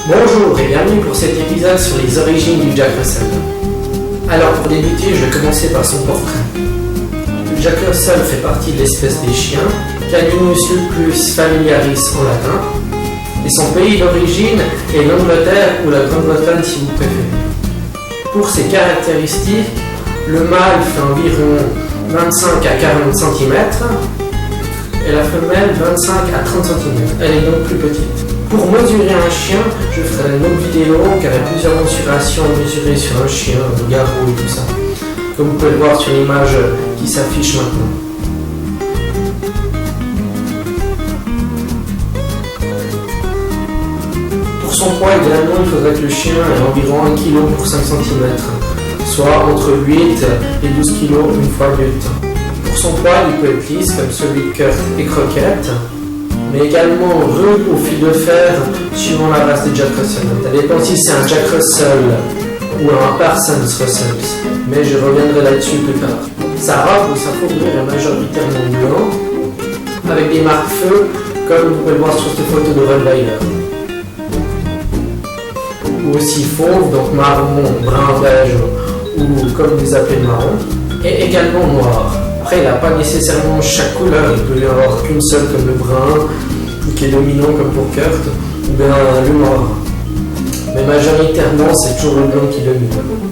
Bonjour et bienvenue pour cet épisode sur les origines du Jack Russell. Alors pour débuter, je vais commencer par son portrait. Le Jack Russell fait partie de l'espèce des chiens, Caninus lupus familiaris en latin, et son pays d'origine est l'Angleterre ou la Grande-Bretagne si vous préférez. Pour ses caractéristiques, le mâle fait environ 25 à 40 cm et la femelle 25 à 30 cm. Elle est donc plus petite. Pour mesurer un chien, je ferai une autre vidéo car il y a plusieurs mensurations à mesurer sur un chien, un garrot et tout ça. Comme vous pouvez le voir sur l'image qui s'affiche maintenant. Pour son poids également, il faudrait que le chien ait environ 1 kg pour 5 cm, soit entre 8 et 12 kg une fois adulte. Pour son poids, il peut être lisse comme celui de Kurt et Croquette, mais également rude au fil de fer suivant la race des Jack Russell. Ça dépend si c'est un Jack Russell ou un Parsons Russell, mais je reviendrai là-dessus plus tard. Sa robe ou sa fourrure est majoritairement blanc, avec des marques feu, comme vous pouvez le voir sur cette photo de Rottweiler. Ou aussi fauve, donc marron, brun, beige, ou comme vous appelez marron, et également noir. Après, il n'a pas nécessairement chaque couleur, il peut y avoir qu'une seule comme le brun, qui est dominant comme pour Kurt, ou bien le noir. Mais majoritairement, c'est toujours le blanc qui domine.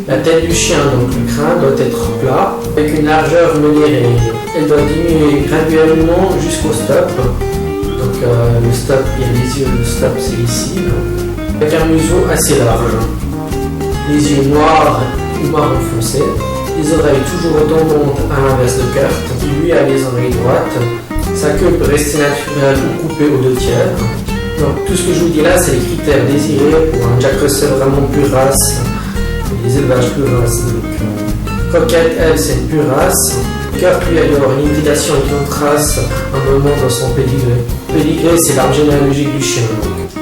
La tête du chien, donc le crâne, doit être plat, avec une largeur modérée. Elle doit diminuer graduellement jusqu'au stop. Donc le stop, il y a les yeux, le stop c'est ici. Avec un museau assez large. Les yeux noirs ou marron foncé. Les oreilles toujours tombantes à l'inverse de Kurt, qui lui a les oreilles droites. Sa queue peut rester naturelle ou coupée aux 2 tiers. Donc tout ce que je vous dis là, c'est les critères désirés pour un Jack Russell vraiment pure race, les élevages pure race. Croquette, elle, c'est une pure race. Kurt, lui, a dû avoir une hybridation avec une autre race un moment dans son pédigré. Pédigré, c'est l'arbre généalogique du chien.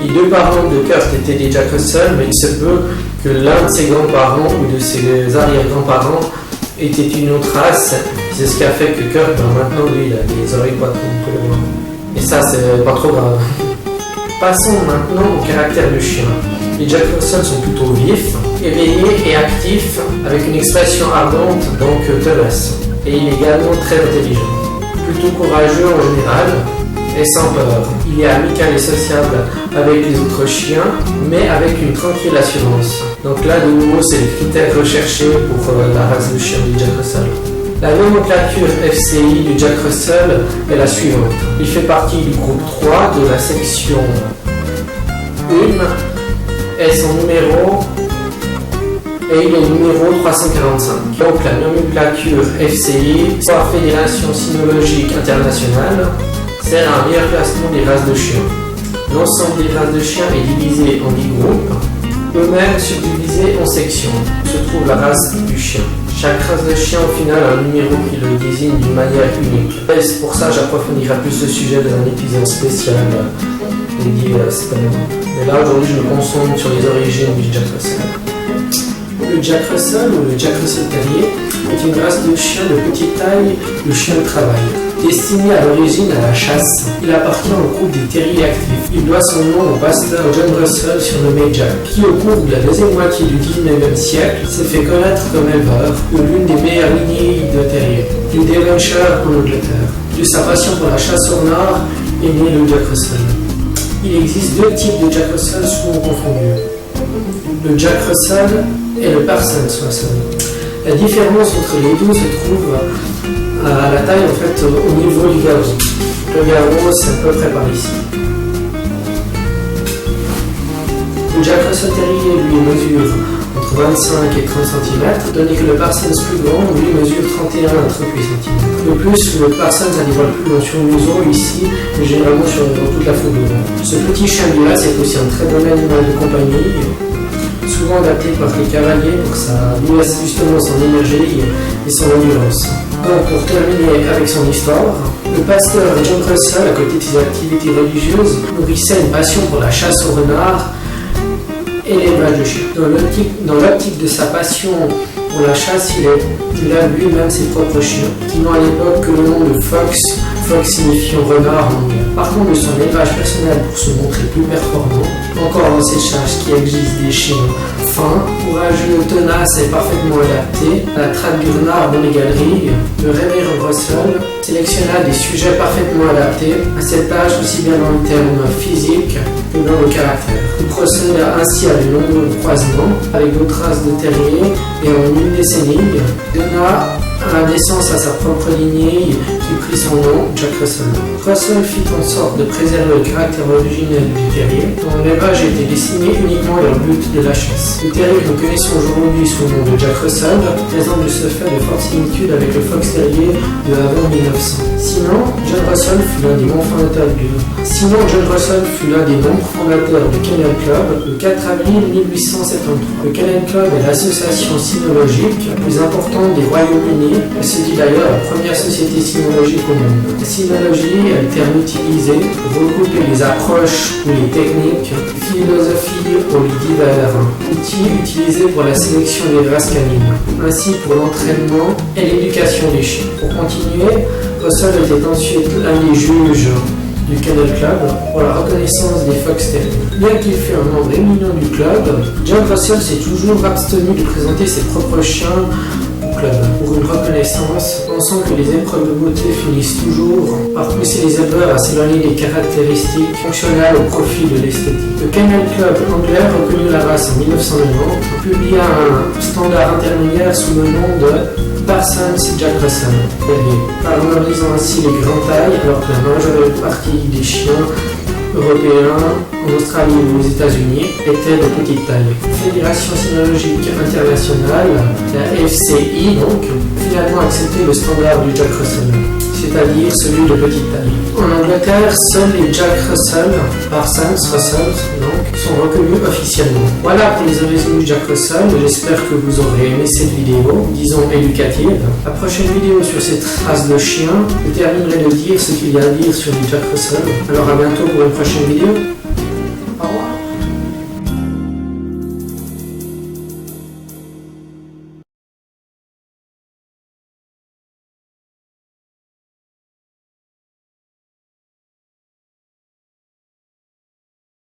Les 2 parents de Kurt étaient des Jack Russell, mais il se peut que l'un de ses grands-parents ou de ses arrière-grands-parents était une autre race. C'est ce qui a fait que Kurt, maintenant, lui, il a les oreilles droites, comme vous pouvez le voir. Et ça, c'est pas trop grave. Passons maintenant au caractère du chien. Les Jack Russell sont plutôt vifs, éveillés et actifs, avec une expression ardente, donc tenace. Et il est également très intelligent. Plutôt courageux en général, et sans peur. Il est amical et sociable avec les autres chiens, mais avec une tranquille assurance. Donc là, de nouveau, c'est les critères recherchés pour la race de chien du Jack Russell. La nomenclature FCI du Jack Russell est la suivante. Il fait partie du groupe 3 de la section 1 et son numéro et il est numéro 345. Donc la nomenclature FCI, soit Fédération Cynologique Internationale, sert à un meilleur classement des races de chiens. L'ensemble des races de chiens est divisé en 10 groupes, eux-mêmes subdivisés en sections, où se trouve la race du chien. Chaque race de chien, au final, a un numéro qui le désigne d'une manière unique. Et c'est pour ça que j'approfondirai plus ce sujet dans un épisode spécial dédié à cette année. Mais là, aujourd'hui, je me concentre sur les origines du Jack Russell. Le Jack Russell, ou le Jack Russell Terrier, est une race de chien de petite taille, le chien de travail. Destiné à l'origine à la chasse, il appartient au groupe des terriers actifs. Il doit son nom au pasteur John Russell surnommé Jack, qui au cours de la deuxième moitié du 19e siècle s'est fait connaître comme éleveur de l'une des meilleures lignées de terriers, du Devonshire en Angleterre. De sa passion pour la chasse au nord est né le Jack Russell. Il existe 2 types de Jack Russell souvent confondus. Le Jack Russell et le Parsons Russell. La différence entre les deux se trouve à la taille en fait au niveau du garrot. Le garrot, c'est à peu près par ici. Le Jack Russell Terrier lui mesure entre 25 et 30 cm, tandis que le Parsons plus grand lui mesure 31 à 38 cm. De plus, le Parsons a des voiles plus longs sur le museau ici, mais généralement dans toute la fourrure. Ce petit chien de race est aussi un très bon animal de compagnie, souvent adapté par les cavaliers pour justement son énergie et son endurance. Donc pour terminer avec son histoire, le pasteur John Russell, à côté de ses activités religieuses, nourrissait une passion pour la chasse au renard et l'élevage de chiens. Dans l'optique de sa passion Pour la chasse, il a lui-même ses propres chiens, qui n'ont à l'époque que le nom de fox, fox signifiant renard en anglais. Par contre, de son élevage personnel pour se montrer plus performant, encore dans cette chasse qui exige des chiens fins, courageux, tenaces et parfaitement adaptés à la traque du renard dans les galeries, le révérend Russell sélectionna des sujets parfaitement adaptés à cette tâche aussi bien dans le terme physique que dans le caractère. Il procéda ainsi à de nombreux croisements avec d'autres races de terriers et en une décennie donna naissance à sa propre lignée qui prit son nom, Jack Russell. Russell fit en sorte de préserver le caractère originel du terrier, dont l'élevage était destiné uniquement vers le but de la chasse. Le terrier que nous connaissons aujourd'hui sous le nom de Jack Russell présente de ce fait de fortes similitudes avec le fox terrier de avant 1900. Sinon, John Russell fut l'un des membres fondateurs du Kennel Club le 4 avril 1873. Le Kennel Club est l'association cynologique la plus importante des Royaumes-Unis. Elle se dit d'ailleurs la première société cynologique au monde. La cynologie est le terme utilisé pour regrouper les approches ou les techniques, philosophies ou les divers outils utilisés pour la sélection des races canines, ainsi pour l'entraînement et l'éducation des chiens. Pour continuer, Russell était ensuite l'un des juges du Kennel Club pour la reconnaissance des fox terriers. Bien qu'il fût un membre éminent du club, John Russell s'est toujours abstenu de présenter ses propres chiens au club pour une reconnaissance, pensant que les épreuves de beauté finissent toujours par pousser les éleveurs à s'éloigner des caractéristiques fonctionnelles au profit de l'esthétique. Le Kennel Club anglais reconnut la race en 1990, publia un standard intermédiaire sous le nom de Parsons Jack Russell, valorisant ainsi les grandes tailles alors que la majeure partie des chiens européens en Australie ou aux États-Unis étaient de petite taille. La Fédération cynologique internationale, la FCI donc, finalement accepté le standard du Jack Russell, c'est-à-dire celui de petite taille. En Angleterre, seuls les Jack Russell, Parsons Russell donc, sont reconnus officiellement. Voilà pour les origines du Jack Russell, j'espère que vous aurez aimé cette vidéo, disons éducative. La prochaine vidéo sur cette race de chiens, je terminerai de dire ce qu'il y a à dire sur les Jack Russell. Alors à bientôt pour une prochaine vidéo.